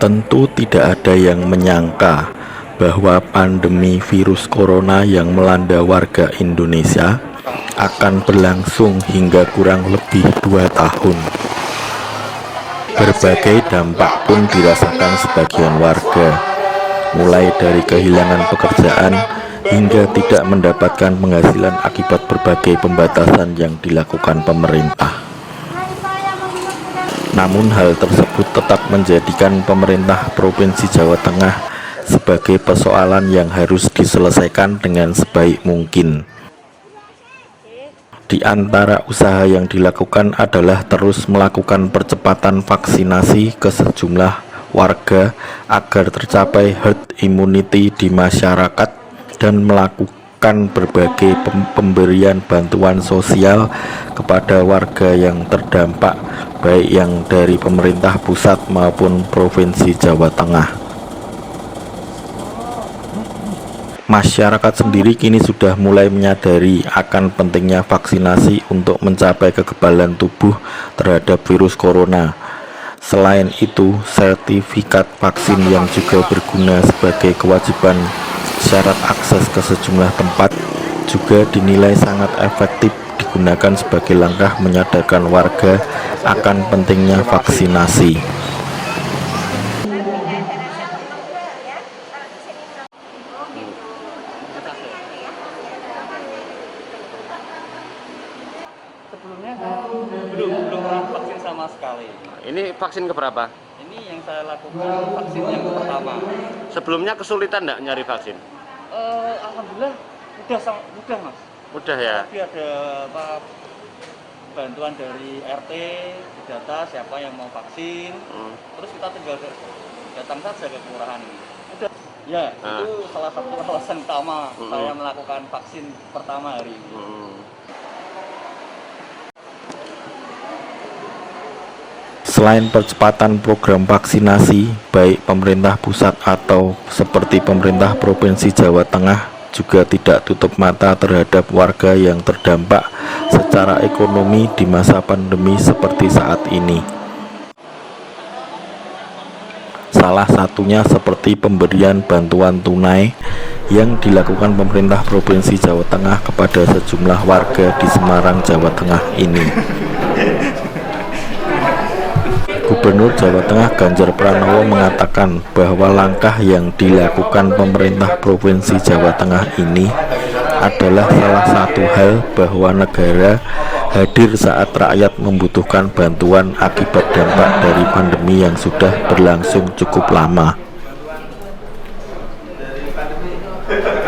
Tentu tidak ada yang menyangka bahwa pandemi virus corona yang melanda warga Indonesia akan berlangsung hingga kurang lebih 2 tahun. Berbagai dampak pun dirasakan sebagian warga, mulai dari kehilangan pekerjaan hingga tidak mendapatkan penghasilan akibat berbagai pembatasan yang dilakukan pemerintah. Namun hal tersebut tetap menjadikan pemerintah Provinsi Jawa Tengah sebagai persoalan yang harus diselesaikan dengan sebaik mungkin. Di antara usaha yang dilakukan adalah terus melakukan percepatan vaksinasi ke sejumlah warga agar tercapai herd immunity di masyarakat dan melakukan berbagai pemberian bantuan sosial kepada warga yang terdampak, baik yang dari pemerintah pusat maupun Provinsi Jawa Tengah. Masyarakat sendiri kini sudah mulai menyadari akan pentingnya vaksinasi untuk mencapai kekebalan tubuh terhadap virus corona. Selain itu, sertifikat vaksin yang juga berguna sebagai kewajiban syarat akses ke sejumlah tempat juga dinilai sangat efektif digunakan sebagai langkah menyadarkan warga akan pentingnya vaksinasi. Sebelumnya belum vaksin sama sekali. Ini vaksin keberapa? Ini yang saya lakukan vaksin yang pertama. Sebelumnya kesulitan enggak nyari vaksin? Alhamdulillah mudah mas. Mudah ya? Tapi ada bantuan dari RT, data siapa yang mau vaksin. Terus kita tinggal datang saja ke kelurahan ini. Udah. Ya, itu salah satu alasan utama saya melakukan vaksin pertama hari ini. Selain percepatan program vaksinasi, baik pemerintah pusat atau seperti pemerintah Provinsi Jawa Tengah juga tidak tutup mata terhadap warga yang terdampak secara ekonomi di masa pandemi seperti saat ini. Salah satunya seperti pemberian bantuan tunai yang dilakukan pemerintah Provinsi Jawa Tengah kepada sejumlah warga di Semarang, Jawa Tengah ini. Gubernur Jawa Tengah Ganjar Pranowo mengatakan bahwa langkah yang dilakukan pemerintah Provinsi Jawa Tengah ini adalah salah satu hal bahwa negara hadir saat rakyat membutuhkan bantuan akibat dampak dari pandemi yang sudah berlangsung cukup lama.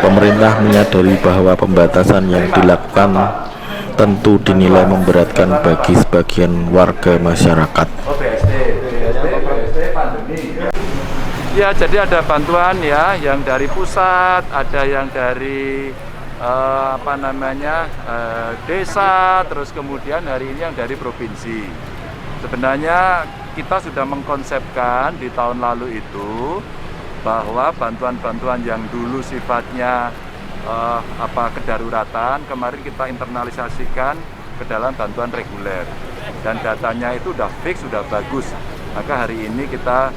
Pemerintah menyadari bahwa pembatasan yang dilakukan tentu dinilai memberatkan bagi sebagian warga masyarakat. Ya, jadi ada bantuan ya, yang dari pusat, ada yang dari desa, terus kemudian hari ini yang dari provinsi. Sebenarnya kita sudah mengkonsepkan di tahun lalu itu bahwa bantuan-bantuan yang dulu sifatnya kedaruratan, kemarin kita internalisasikan ke dalam bantuan reguler, dan datanya itu udah fix, sudah bagus. Maka hari ini kita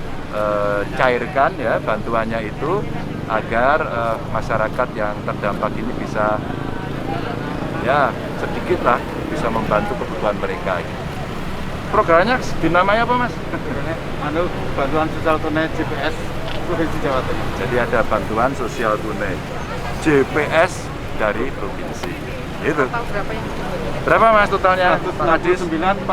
cairkan ya bantuannya itu agar masyarakat yang terdampak ini bisa ya sedikit lah bisa membantu kebutuhan mereka. Programnya dinamanya apa mas? Bantuan sosial tunai JPS Provinsi Jawa Tengah. Jadi ada bantuan sosial tunai JPS dari provinsi. Itu. Berapa mas totalnya? 169.450.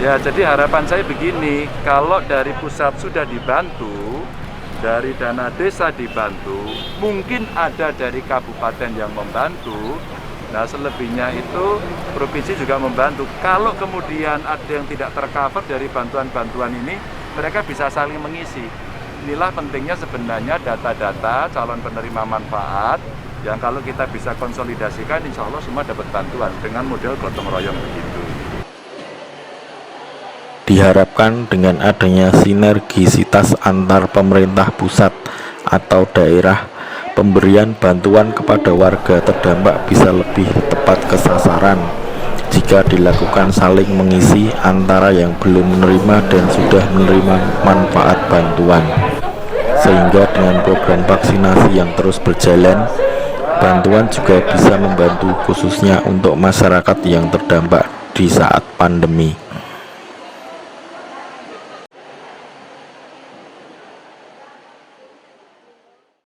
Ya, jadi harapan saya begini, kalau dari pusat sudah dibantu, dari dana desa dibantu, mungkin ada dari kabupaten yang membantu. Nah, selebihnya itu provinsi juga membantu. Kalau kemudian ada yang tidak tercover dari bantuan-bantuan ini, mereka bisa saling mengisi. Inilah pentingnya sebenarnya data-data calon penerima manfaat yang kalau kita bisa konsolidasikan, insya Allah semua dapat bantuan dengan model gotong royong begitu. Diharapkan dengan adanya sinergisitas antar pemerintah pusat atau daerah, pemberian bantuan kepada warga terdampak bisa lebih tepat ke sasaran jika dilakukan saling mengisi antara yang belum menerima dan sudah menerima manfaat bantuan. Sehingga dengan program vaksinasi yang terus berjalan, bantuan juga bisa membantu khususnya untuk masyarakat yang terdampak di saat pandemi.